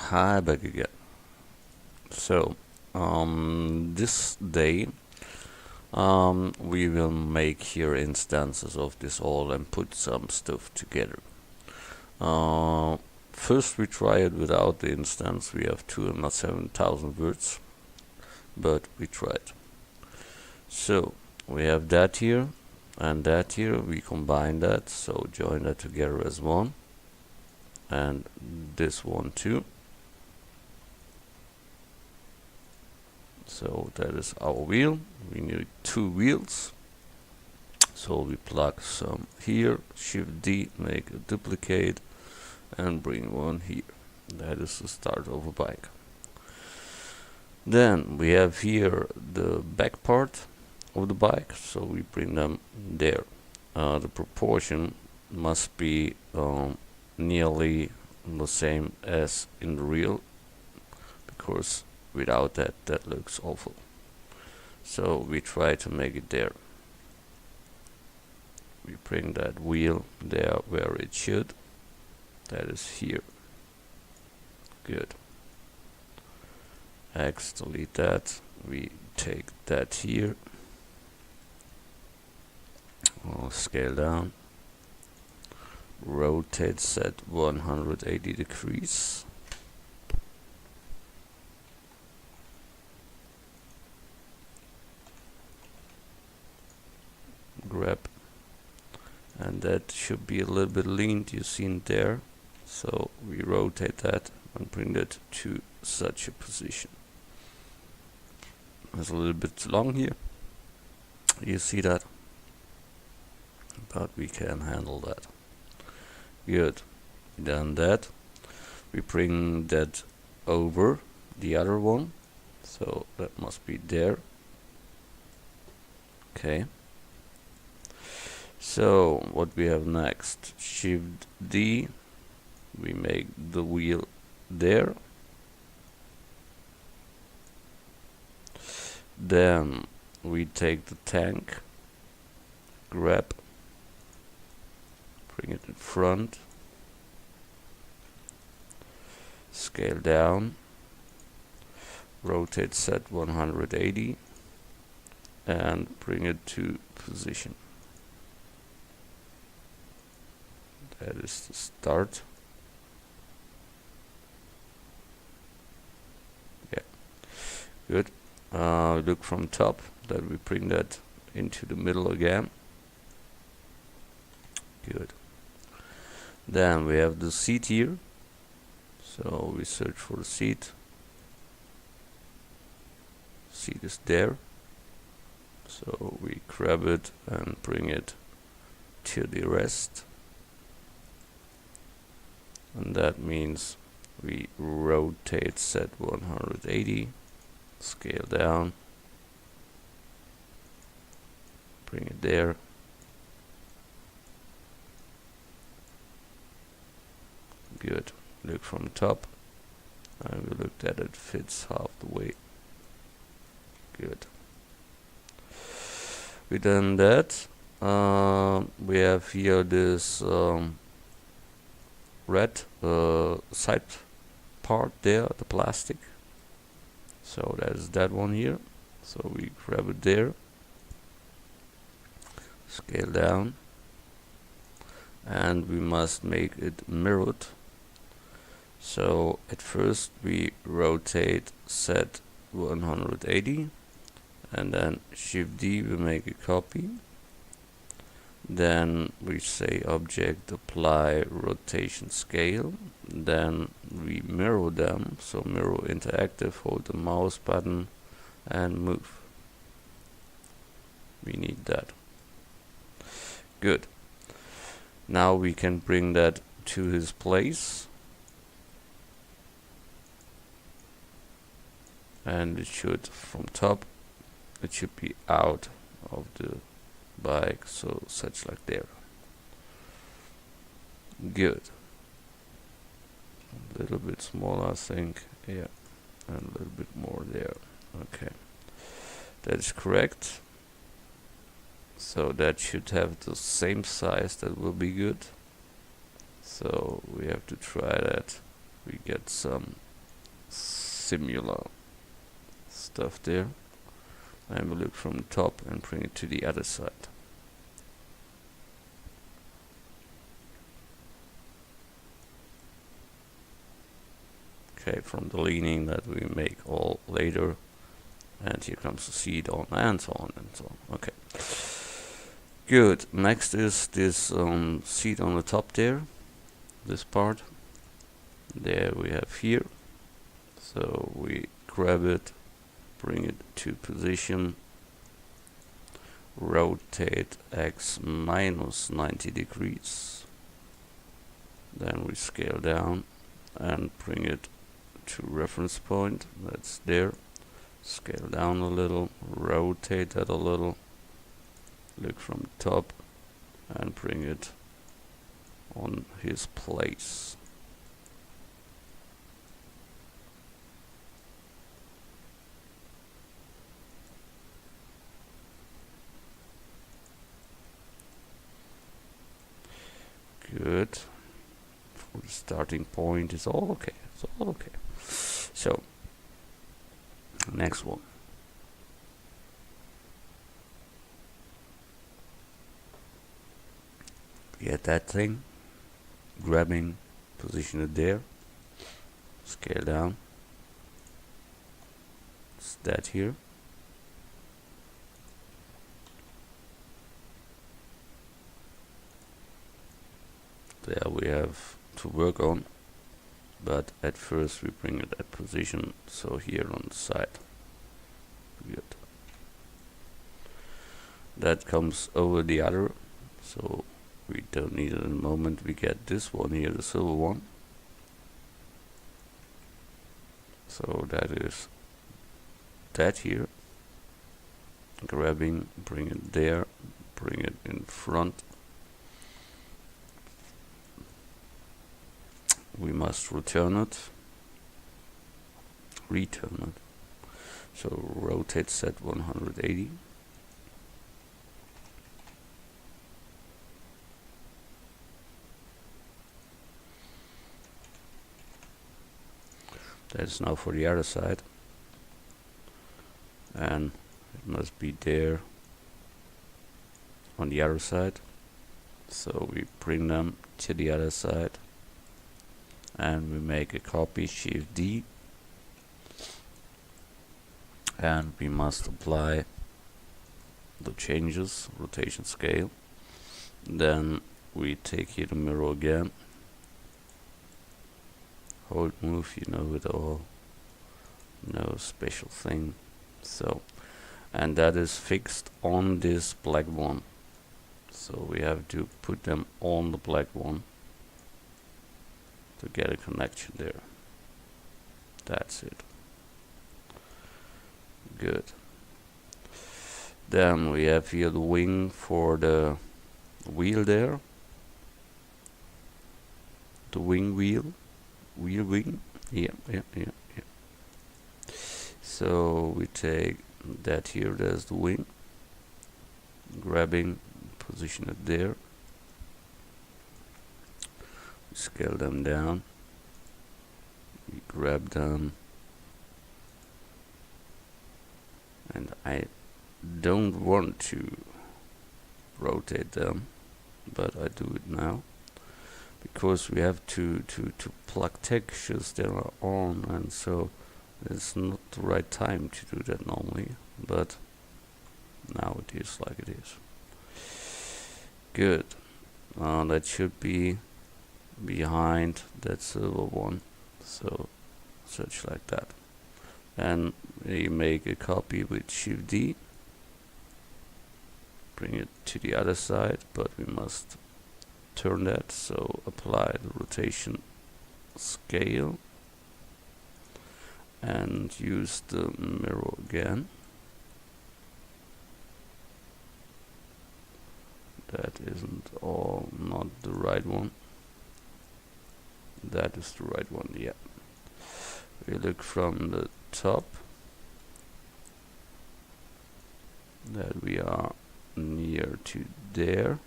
Hi back again. So, this day, we will make here instances of this all and put some stuff together. Uh, First we try it without the instance. We have 207,000 words, but we tried. So, we have that here and that here. We combine that, so join that together as one, and this one too. So that is our wheel. We need two wheels, so we plug some here, Shift D, make a duplicate, and bring one here. That is the start of a bike. Then we have here the back part of the bike, so we bring them there. The proportion must be nearly the same as in the real, because without that, that looks awful. So we try to make it there. We bring that wheel there where it should. That is here. Good. X, delete that. We take that here. Scale down. Rotate, set 180 degrees. Grab, and that should be a little bit leaned, you seen there, so we rotate that and bring that to such a position. It's a little bit long here, you see that, but we can handle that. Good. Done that. We bring that over the other one, so that must be there. Okay. So what we have next, Shift D, we make the wheel there. Then we take the tank, grab, bring it in front, scale down, rotate, set 180, and bring it to position. That is the start. Yeah, good. Look from top, that we bring that into the middle again. Good. Then we have the seat here, so we search for the seat. Seat is there, so we grab it and bring it to the rest. And that means we rotate, set 180, scale down, bring it there. Good. Look from top, and we looked at it, fits half the way. Good. We done that. We have here this red side part there, the plastic. So that is that one here. So we grab it there, scale down, and we must make it mirrored. So at first we rotate, set 180, and then Shift D, we make a copy. Then we say object, apply rotation scale. Then we mirror them, so mirror interactive, hold the mouse button and move. We need that. Good. Now we can bring that to his place, and it should, from top, it should be out of the bike, so such like there. Good. A little bit smaller, I think. Yeah, and a little bit more there. Okay, that is correct. So that should have the same size. That will be good. So we have to try that. We get some similar stuff there. And we look from the top and bring it to the other side. Okay, from the leaning that we make all later. And here comes the seat on, and so on and so on. Okay. Good. Next is this seat on the top there. This part. There we have here. So we grab it, bring it to position, rotate X minus 90 degrees. Then we scale down and bring it to reference point. That's there. Scale down a little, rotate that a little, look from the top and bring it on his place. Good. For the starting point, it's all okay. It's all okay. So, next one. Get that thing, grabbing, position it there, scale down. It's that here. There we have to work on, but at first we bring it at position, so here on the side. Good. That comes over the other, so we don't need it in a moment. We get this one here, the silver one. So that is that here. Grabbing, bring it there, bring it in front. We must return it. So rotate set 180. That's now for the other side. And it must be there on the other side. So we bring them to the other side. And we make a copy, Shift D, and we must apply the changes, rotation scale. Then we take here the mirror again, hold move, you know it all, no special thing. So, and that is fixed on this black one, so we have to put them on the black one to get a connection there. That's it. Good. Then we have here the wing for the wheel there. The wheel. Yeah. So we take that here, there's the wing. Grabbing, position it there. Scale them down. We grab them, and I don't want to rotate them, but I do it now because we have to plug textures that are on, and so it's not the right time to do that normally, but now it is like it is. Good. That should be behind that silver one, so such like that. And we make a copy with Shift D, bring it to the other side, but we must turn that, so apply the rotation scale and use the mirror again. That isn't all, not the right one. That is the right one, yeah. We look from the top that we are near to there.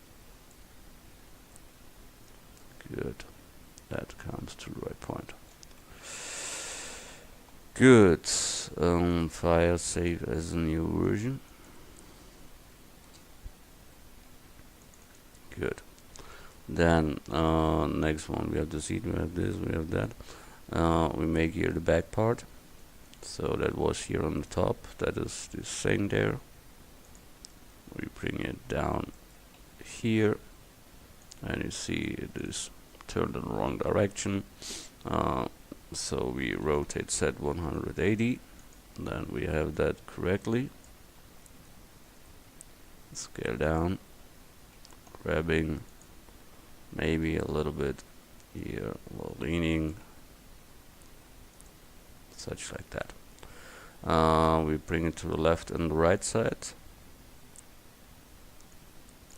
Good. That comes to the right point. Good. File save as a new version. Good. Then next one, we have the seat, we have this, we have that. We make here the back part. So that was here on the top. That is this thing there. We bring it down here, and you see it is turned in the wrong direction. So we rotate set 180. Then we have that correctly. Scale down, grabbing maybe a little bit here, while leaning, such like that. We bring it to the left and the right side,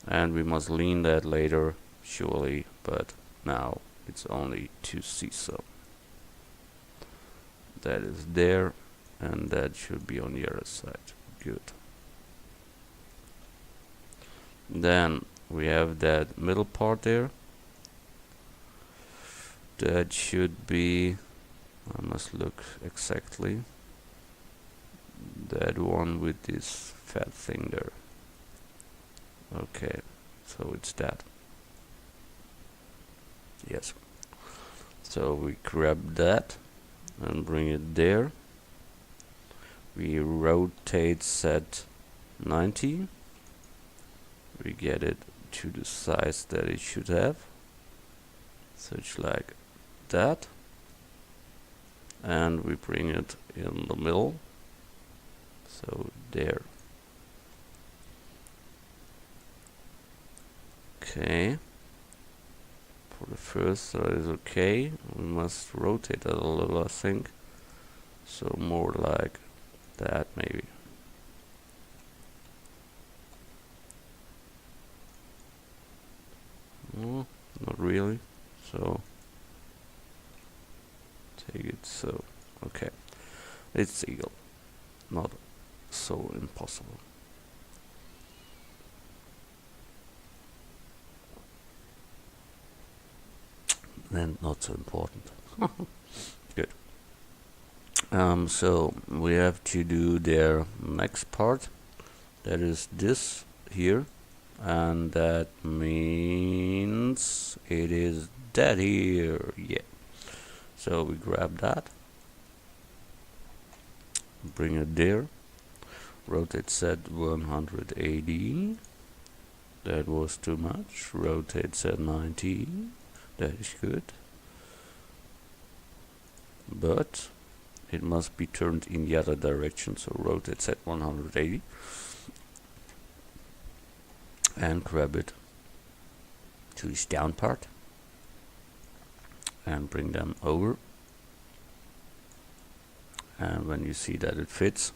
and we must lean that later, surely, but now it's only to see so. That is there, and that should be on the other side. Good. Then we have that middle part there. That should be, I must look exactly, that one with this fat thing there. Okay, so it's that. Yes. So we grab that and bring it there. We rotate set 90. We get it to the size that it should have, such like that, and we bring it in the middle, so there. Okay, for the first that is okay. We must rotate it a little, I think, so more like that maybe. Not really, so take it so. Okay, it's eagle, not so impossible. And not so important. Good. So we have to do their next part. That is this here, and that means it is that here. Yeah. So we grab that, bring it there, rotate set 180. That was too much. Rotate set 90. That is good, but it must be turned in the other direction, so rotate set 180 and grab it to this down part and bring them over, and when you see that it fits,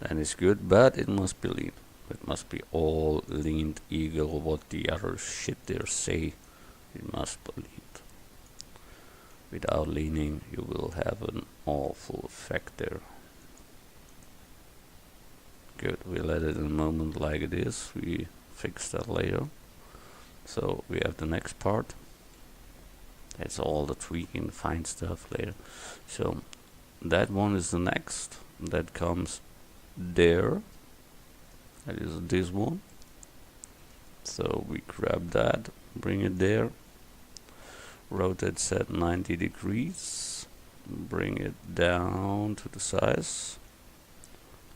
then it's good, but it must be lean. It must be all leaned eagle, what the other shit there say. It must be leaned. Without leaning, you will have an awful effect there. Good, we let it in a moment like it is. We fix that later. So we have the next part. That's all the tweaking, fine stuff later. So that one is the next. That comes there. That is this one. So we grab that, bring it there. Rotate set 90 degrees, bring it down to the size,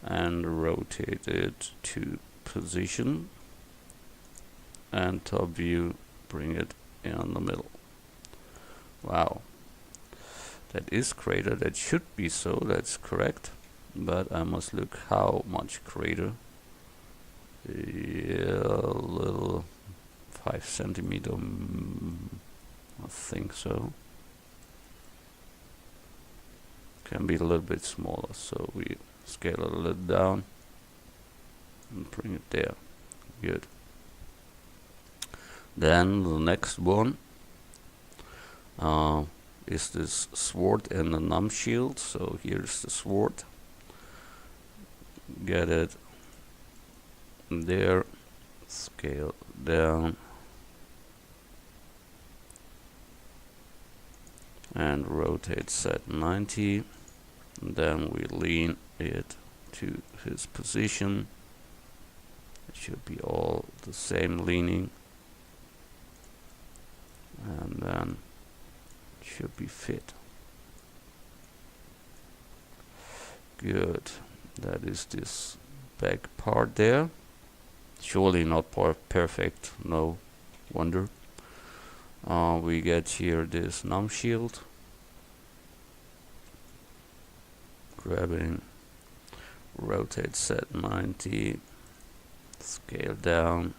and rotate it to position, and top view, bring it in the middle. Wow, that is greater. That should be so, that's correct, but I must look how much greater. Yeah, a little 5 centimeter. I think so. Can be a little bit smaller, so we scale it a little down and bring it there. Good. Then the next one is this sword and the num shield. So here's the sword. Get it there. Scale down. And rotate set 90. and then we lean it to his position. It should be all the same leaning, and then it should be fit. Good. That is this back part there. Surely not perfect, no wonder. We get here this num shield, grabbing, rotate set 90, scale down,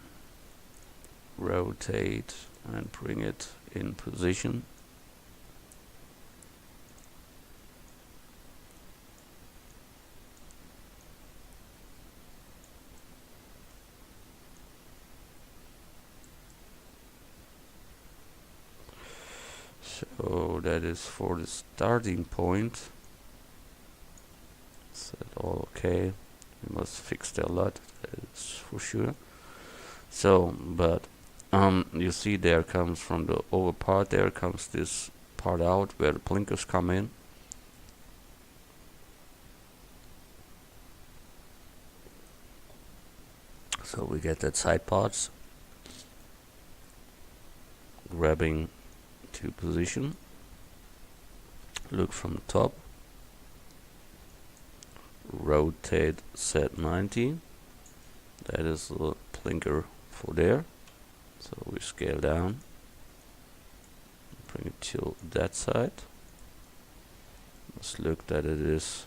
rotate, and bring it in position. So that is for the starting point. Set all okay. We must fix that a lot, that is for sure. So, but you see there comes from the over part, there comes this part out where the blinkers come in. So we get that side parts, grabbing to position, look from the top, rotate set 90, that is the blinker for there. So we scale down, bring it to that side. Let's look that it is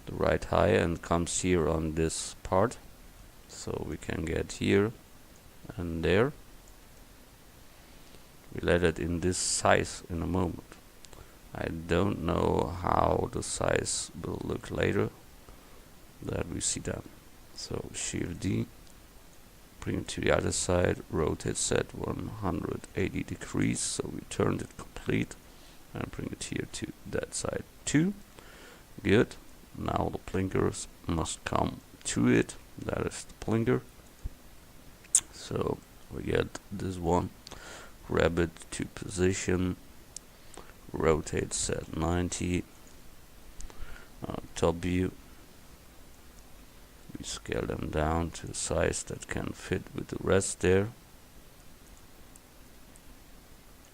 the right height and comes here on this part. So we can get here and there. We let it in this size in a moment. I don't know how the size will look later, that we see that. So Shift D, bring it to the other side, rotate set 180 degrees, so we turned it complete, and bring it here to that side too. Good. Now the blinkers must come to it, that is the blinker. So we get this one, grab it to position, rotate set 90, top view, we scale them down to a size that can fit with the rest there.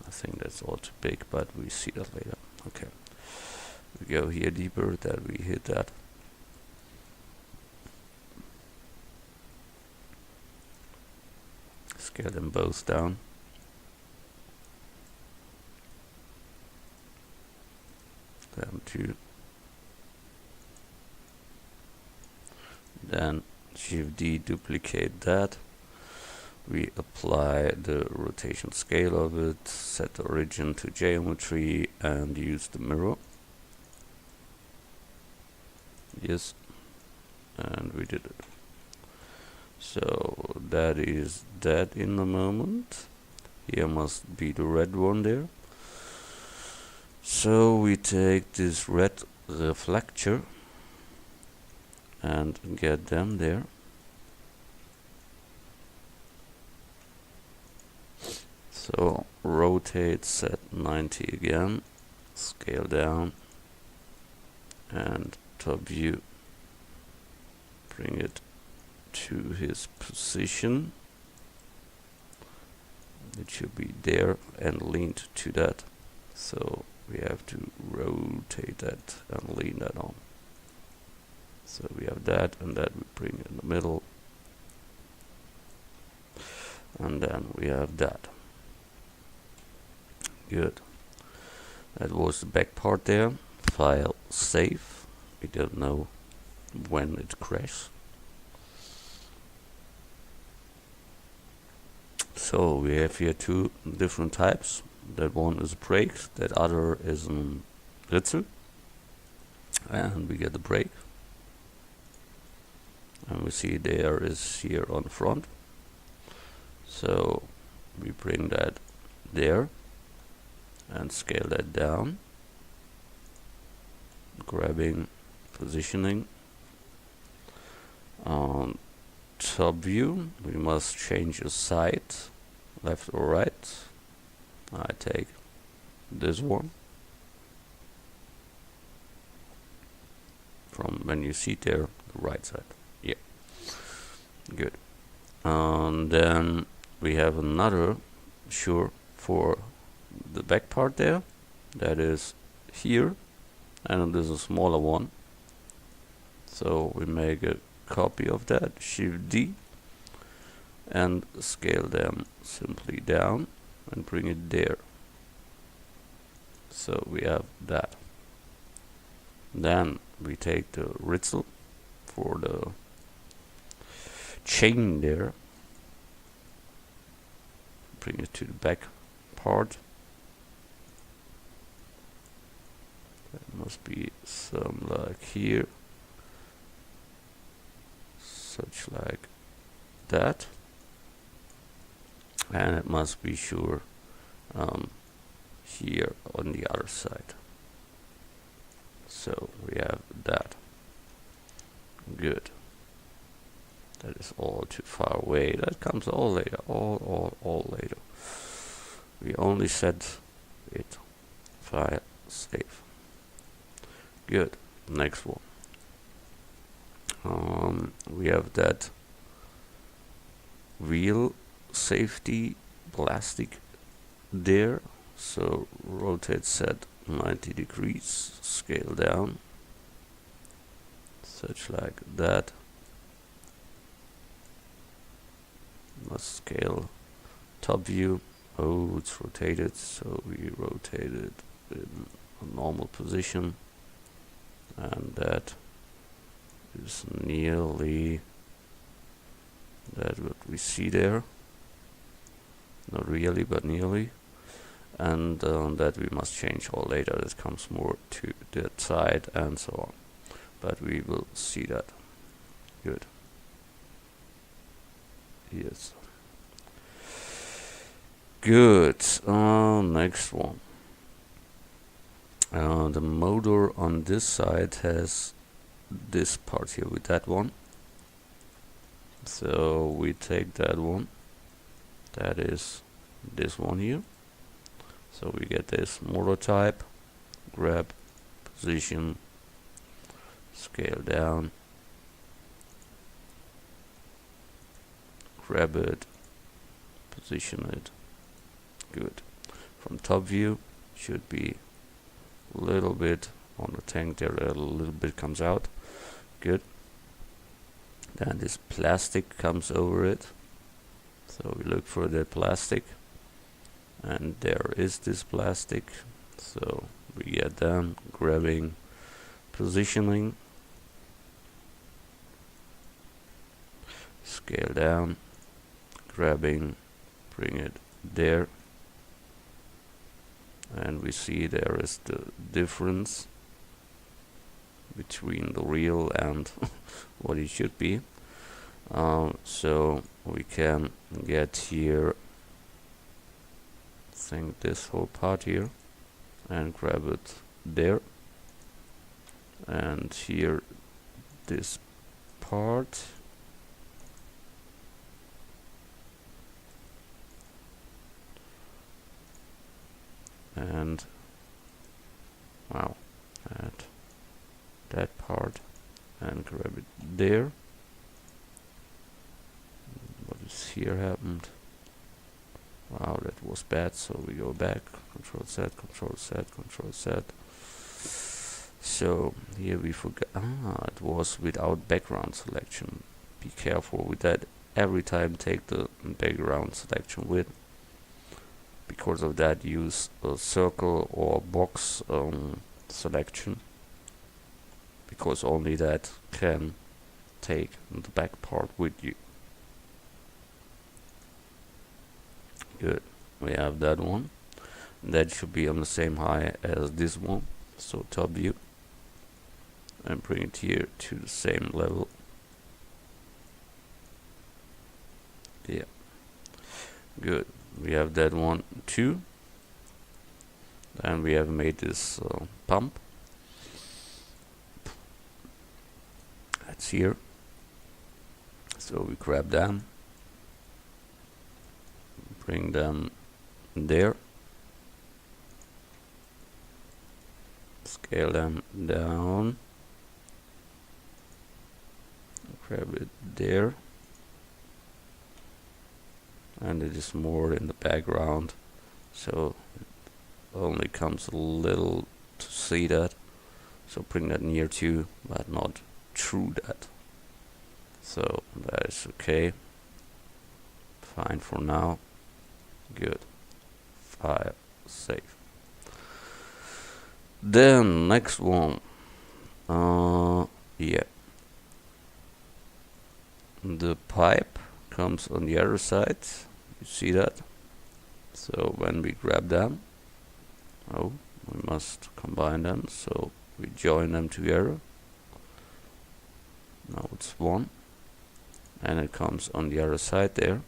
I think that's all too big, but we see that later. Okay, we go here deeper, that we hit that. Scale them both down. Them two. Then Shift D, duplicate that. We apply the rotation scale of it, set the origin to geometry, and use the mirror. Yes, and we did it. So that is that in the moment. Here must be the red one there. So we take this red reflector and get them there. So rotate set 90 again, scale down, and top view, bring it to his position. It should be there and leaned to that. So we have to rotate that and lean that on. So we have that, and that we bring in the middle, and then we have that. Good. That was the back part there. File save. We don't know when it crashes. So we have here two different types. That one is a brake, that other is an ritzel. And we get the brake. And we see there is here on the front. So we bring that there and scale that down, grabbing, positioning. On top view, we must change the side, left or right. I take this one. from when you sit there, the right side. Yeah, good. And then we have another sure for the back part there, that is here, and there's a smaller one. So we make a copy of that, Shift D, and scale them simply down and bring it there. So we have that. Then we take the Ritzel for the chain there, bring it to the back part. That must be some like here, such like that, and it must be sure here on the other side. So we have that. Good. That is all too far away. That comes all later. All later. We only set it. File, save. Good. Next one. We have that wheel safety plastic there. So rotate set 90 degrees, scale down, such like that. Must scale top view. Oh, it's rotated, so we rotate it in a normal position, and that is nearly that what we see there. Not really, but nearly. And that we must change all later. This comes more to that side and so on, but we will see that. Good. Yes. Good. Next one. The motor on this side has this part here with that one. So we take that one. That is this one here. So we get this motor type, grab, position, scale down, grab it, position it. Good. From top view, should be a little bit on the tank there, a little bit comes out. Good. Then this plastic comes over it. So we look for the plastic. And there is this plastic, so we get them, grabbing, positioning, scale down, grabbing, bring it there, and we see there is the difference between the real and what it should be. So we can get here, this whole part here, and grab it there, and here this part, and wow, add that part and grab it there. What is here happened? Wow, that was bad, so we go back, Control Z, Control Z, Control Z. So here we forgot, it was without background selection. Be careful with that. Every time take the background selection with. Because of that, use a circle or box selection. Because only that can take the back part with you. Good. We have that one. That should be on the same height as this one. So top view. And bring it here to the same level. Yeah. Good. We have that one too. And we have made this pump. That's here. So we grab them. Bring them there, scale them down, grab it there, and it is more in the background, so it only comes a little to see that. So bring that near to, but not through that. So that is okay. Fine for now. Good. File, save. Then next one. Yeah. The pipe comes on the other side. You see that? So when we grab them, we must combine them. So we join them together. Now it's one, and it comes on the other side there.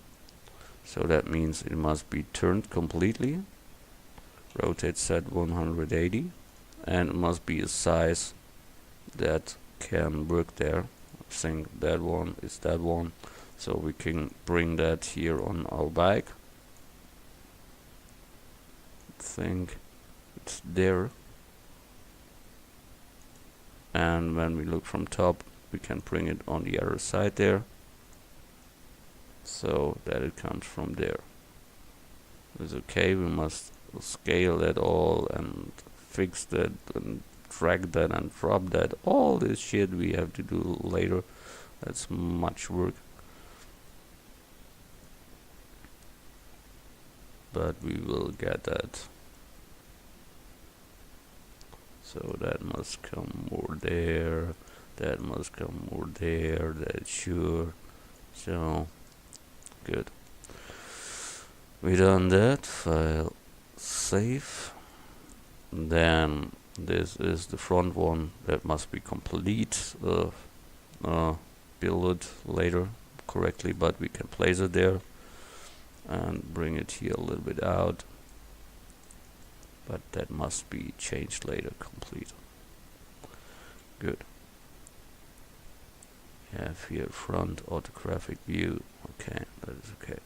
So that means it must be turned completely. Rotate set 180, and it must be a size that can work there. I think that one is that one, so we can bring that here on our bike. I think it's there, and when we look from top, we can bring it on the other side there, so that it comes from there. It's okay. We must scale that all and fix that and drag that and drop that. All this shit we have to do later. That's much work, but we will get that. So that must come more there, that must come more there, that's sure. So good. We done that. File, save. Then this is the front one that must be complete. Build it later correctly, but we can place it there and bring it here a little bit out. But that must be changed later. Complete. Good. We have here front autographic view. Okay, that is okay.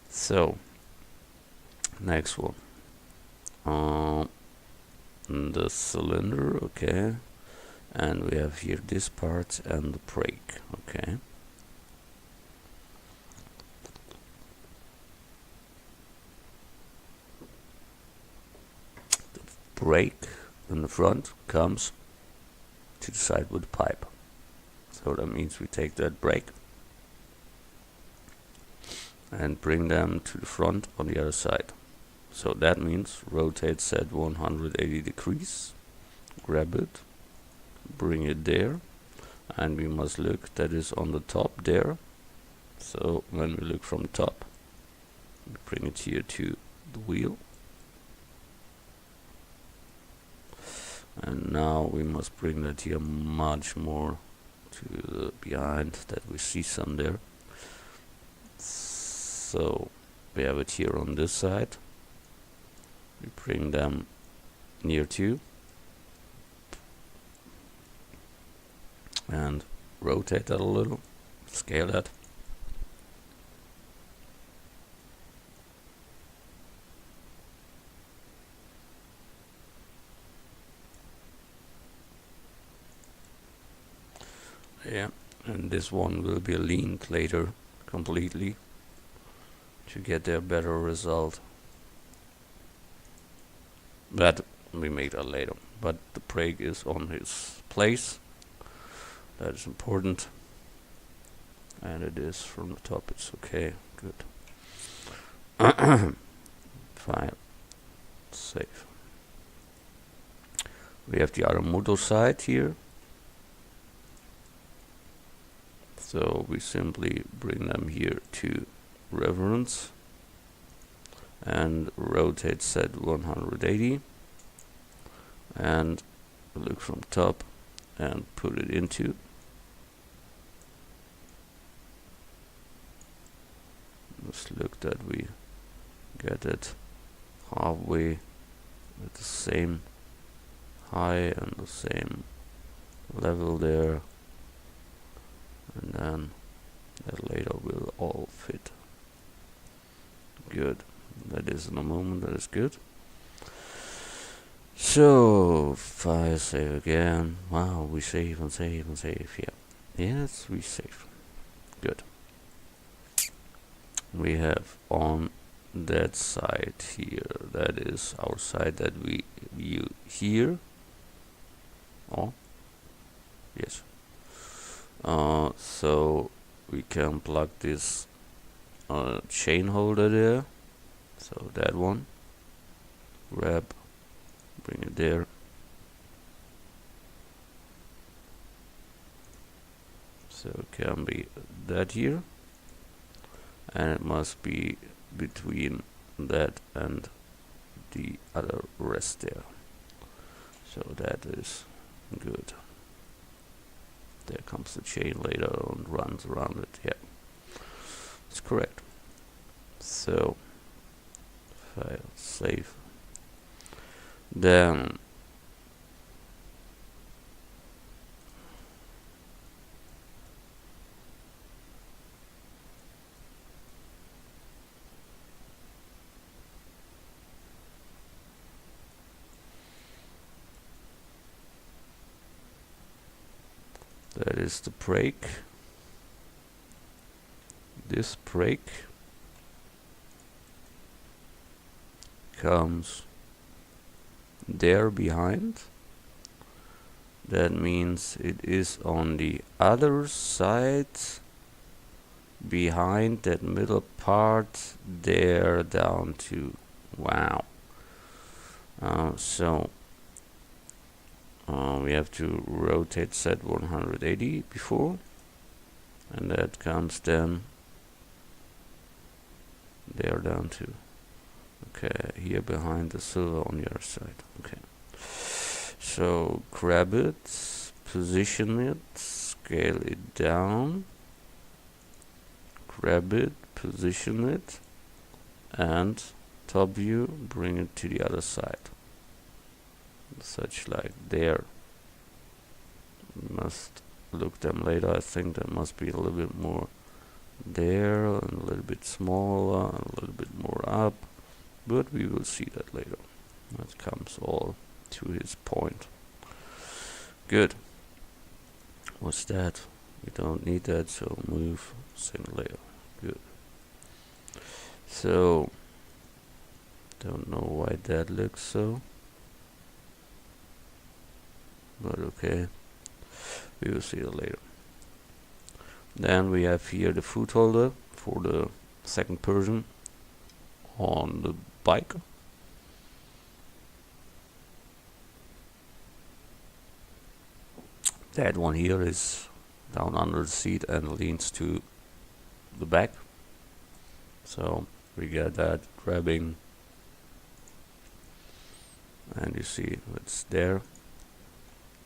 So next one. The cylinder, okay, and we have here this part and the brake, okay. The brake in the front comes to the side with the pipe, so that means we take that brake and bring them to the front on the other side. So that means rotate set 180 degrees, grab it, bring it there, and we must look that is on the top there. So when we look from top, we bring it here to the wheel, and now we must bring that here much more to the behind, that we see some there. So we have it here on this side. We bring them near to and rotate that a little, scale that. Yeah, and this one will be leaned later completely to get a better result. That we make that later, but the brake is on its place. That is important, and it is from the top. It's okay. Good. File, save. We have the other motor side here, so we simply bring them here to reference and rotate set 180 and look from top and put it into. Let's look that we get it halfway at the same high and the same level there, and then that later will all fit. Good. That is in a moment. That is good. So file, save again. Wow, we save and save and save. Yeah. Yes, we save. Good. We have on that side here, that is our side that we view here. Oh, yes. So we can plug this chain holder there. So that one, grab, bring it there. So it can be that here, and it must be between that and the other rest there. So that is good. There comes the chain later and runs around it. Yeah, it's correct. So file save. Then that is the brake. This brake comes there behind. That means it is on the other side behind that middle part there down to wow. So we have to rotate set 180 before, and that comes then there down to okay here behind the silver on the other side. Okay, so grab it, position it, scale it down, grab it, position it, and top view, bring it to the other side, such like there. Must look them later. I think there must be a little bit more there, and a little bit smaller, and a little bit more up, but we will see that later. That comes all to his point. Good. What's that? We don't need that, so move single layer. Good. So don't know why that looks so, but okay, we will see it later. Then we have here the foot holder for the second person on the bike. That one here is down under the seat and leans to the back. So we get that grabbing, and you see it's there.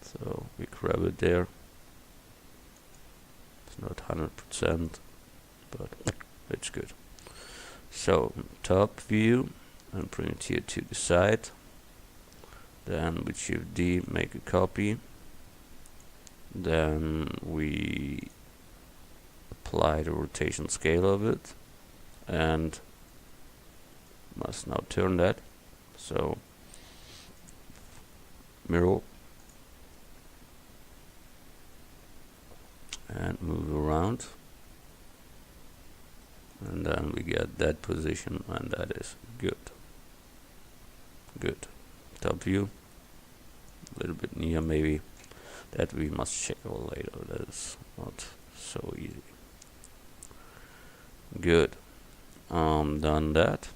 So we grab it there. It's not 100%, but it's good. So top view, and bring it here to the side. Then with Shift D make a copy. Then we apply the rotation scale of it, and must now turn that. So mirror and move around, and then we get that position, and that is good. Good. Top view, a little bit near maybe. That we must check out later. That is not so easy. Good. Done that.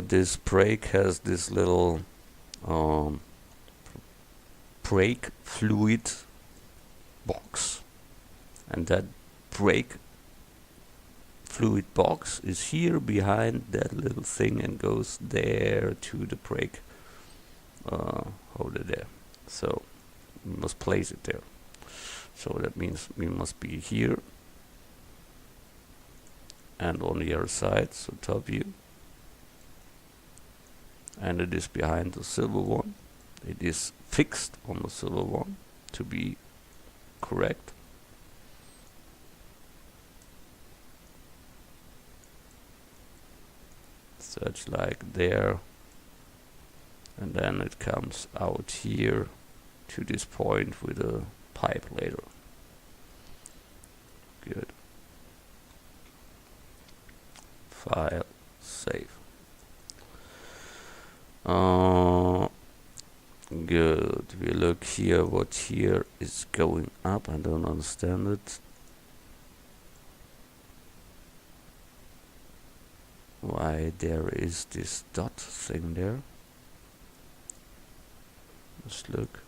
This brake has this little brake fluid box, and that brake fluid box is here behind that little thing and goes there to the brake holder there. So we must place it there. So that means we must be here and on the other side, so top view, and it is behind the silver one. It is fixed on the silver one to be correct. Such like there, and then it comes out here to this point with a pipe later. Good. File, save. Good. We look here, what here is going up. I don't understand it. Why there is this dot thing there. Let's look.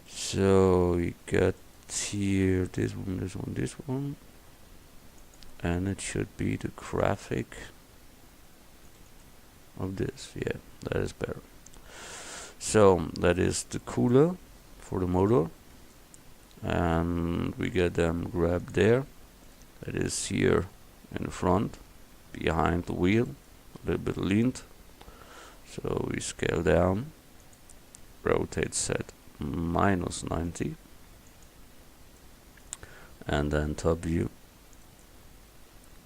So we got here this one, this one, this one, and it should be the graphic of this. Yeah, that is better. So that is the cooler for the motor, and we get them grabbed there. That is here in the front, behind the wheel, a little bit leaned. So we scale down, rotate set -90, and then top view,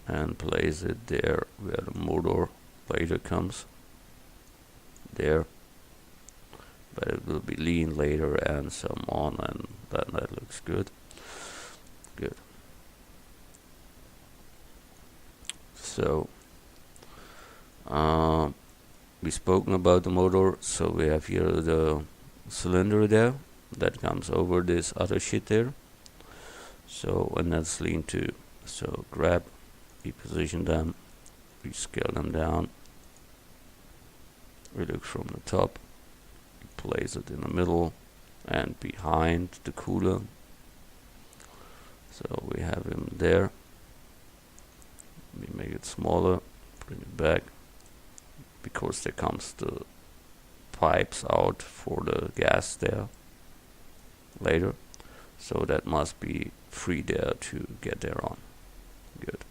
and place it there where the motor later comes. There, but it will be lean later and some on, and then that looks good. Good. So we spoken about the motor, so we have here the cylinder there that comes over this other shit there. So, and that's lean too. So grab, we position them, we scale them down, we look from the top, we place it in the middle and behind the cooler. So we have him there. We make it smaller, bring it back, because there comes the pipes out for the gas there later, so that must be free there to get there on. Good.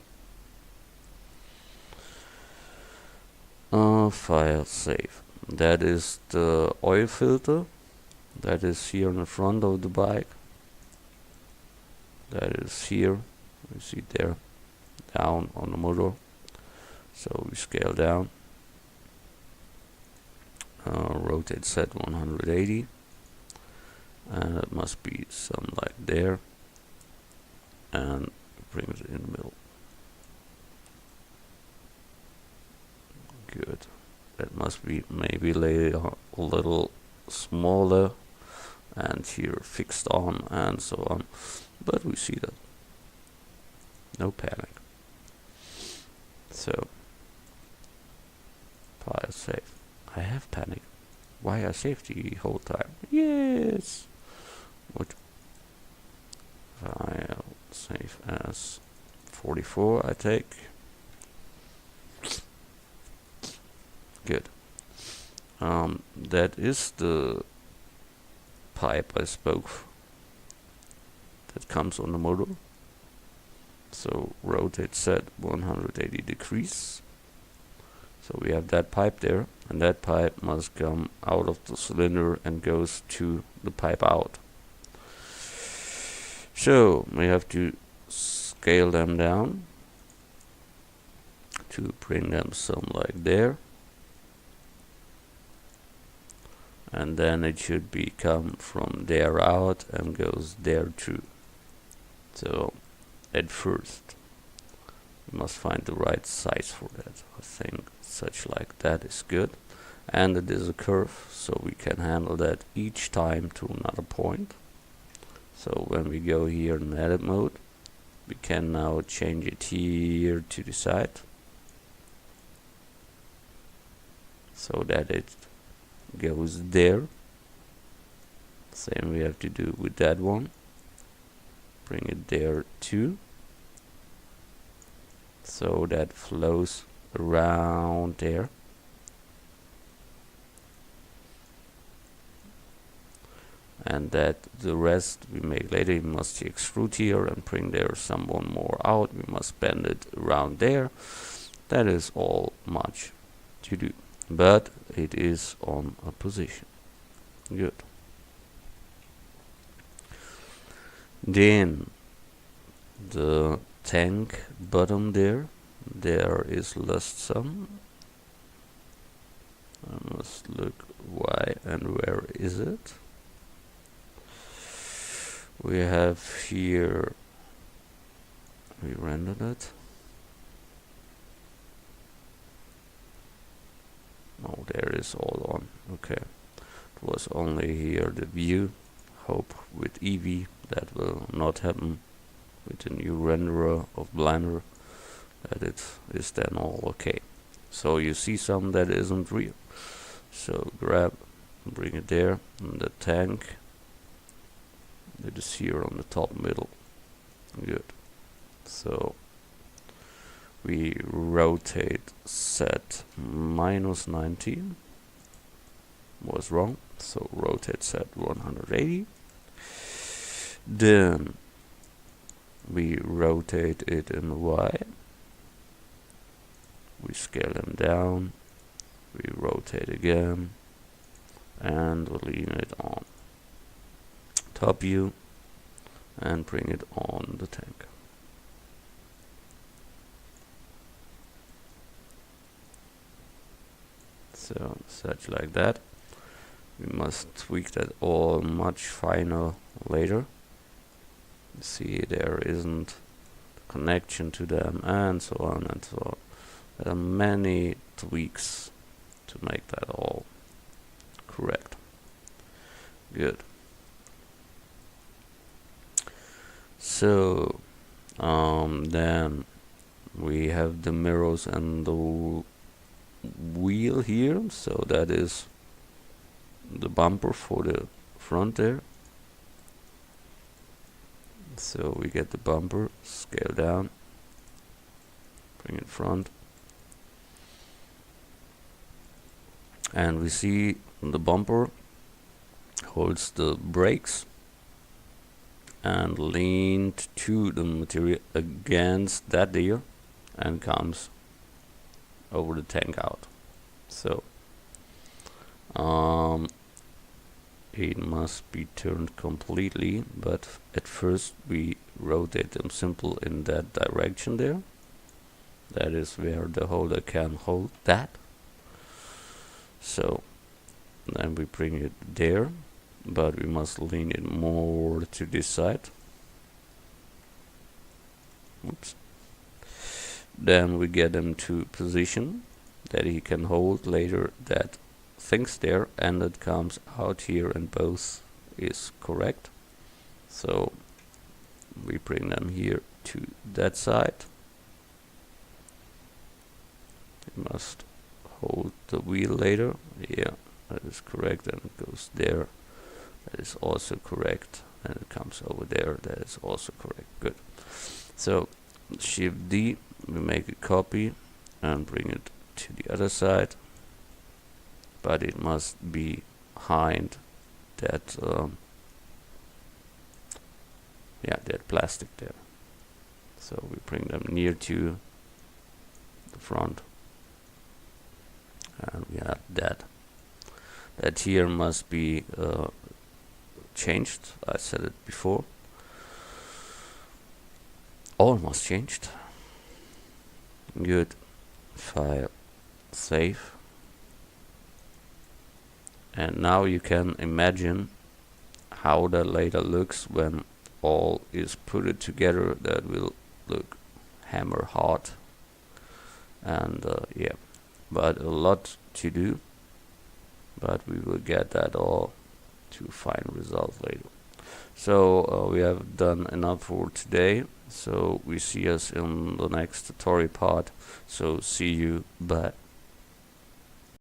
File, save. That is the oil filter that is here in the front of the bike. That is here, you see there, down on the motor. So we scale down, rotate set 180, and it must be some like there, and bring it in the middle. Good. That must be maybe later a little smaller, and here fixed on and so on, but we see that. No panic. So file, save. I have panic. Why I saved the whole time? Yes. What? File, save as 44. I take. Good. That is the pipe I spoke that comes on the motor. So rotate set 180 degrees. So we have that pipe there, and that pipe must come out of the cylinder and goes to the pipe out. So we have to scale them down to bring them some like there, and then it should be come from there out and goes there too. So at first we must find the right size for that. I think such like that is good, and it is a curve, so we can handle that each time to another point. So when we go here in edit mode, we can now change it here to the side, so that it goes there. Same we have to do with that one. Bring it there too, so that flows around there. And that the rest we make later. We must extrude here and bring there some one more out. We must bend it around there. That is all much to do, but it is on a position. Good. Then the tank bottom there is lost some. I must look why and where is it. We have here, we rendered it. Oh, there is all on. Okay, it was only here the view. Hope with Eevee that will not happen with the new renderer of Blender, that it is then all okay. So you see some that isn't real. So grab, bring it there, and the tank, it is here on the top middle. Good. So we rotate set -90, was wrong, so rotate set 180. Then we rotate it in Y, we scale them down, we rotate again, and lean it on top view and bring it on the tank. So such like that. We must tweak that all much finer later. See, there isn't connection to them, and so on and so on. There are many tweaks to make that all correct. Good. So then we have the mirrors and the wheel here, so that is the bumper for the front there. So we get the bumper, scale down, bring it front, and we see the bumper holds the brakes and leaned to the material against that there and comes over the tank out. So it must be turned completely, but at first we rotate them simple in that direction there. That is where the holder can hold that. So then we bring it there, but we must lean it more to this side. Oops. Then we get him to position that he can hold later that things there, and it comes out here and both is correct. So we bring them here to that side. It must hold the wheel later. Yeah, that is correct, and it goes there. That is also correct, and it comes over there. That is also correct. Good. So Shift D, we make a copy and bring it to the other side, but it must be behind that that plastic there. So we bring them near to the front, and we have that. That here must be changed. I said it before. Almost changed. Good. File, save. And now you can imagine how that later looks when all is put it together. That will look hammer hard. And yeah, but a lot to do. But we will get that all to final result later. So we have done enough for today. So we see us in the next tutorial part. So see you. Bye.